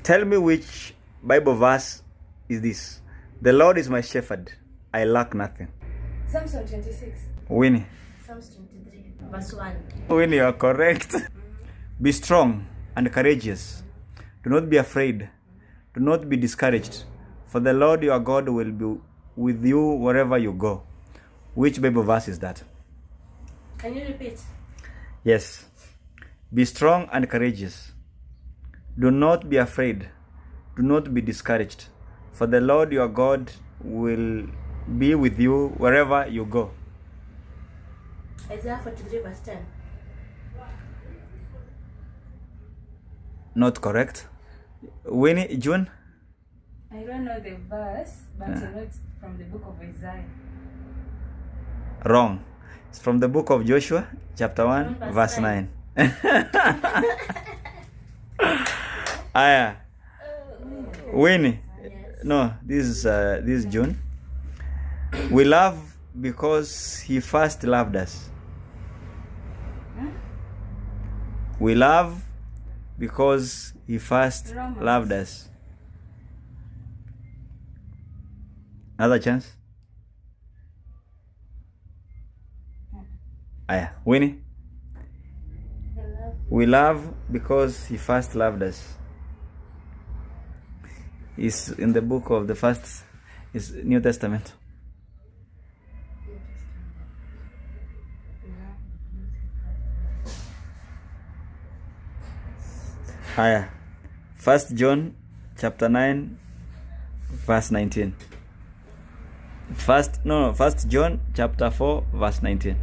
Tell me which Bible verse is this. The Lord is my shepherd. I lack nothing. Psalms 26. Winnie. Psalms 23. Verse 1. Winnie, you are correct. Be strong and courageous. Do not be afraid. Do not be discouraged. For the Lord your God will be with you wherever you go. Which Bible verse is that? Can you repeat? Yes. Be strong and courageous. Do not be afraid. Do not be discouraged. For the Lord your God will be with you wherever you go. Isaiah 43 verse 10. Not correct. Winnie, June? I don't know the verse, but I know it's from the book of Isaiah. Wrong. It's from the book of Joshua, chapter 1, verse 9. Aya. Winnie. No, this is June. We love because he first loved us. We love because he first loved us. Another chance? Aya. Winnie? We love because he first loved us. It's in the book of the first is New Testament. Aya. 1 John chapter 9 verse 19. First John chapter 4 verse 19.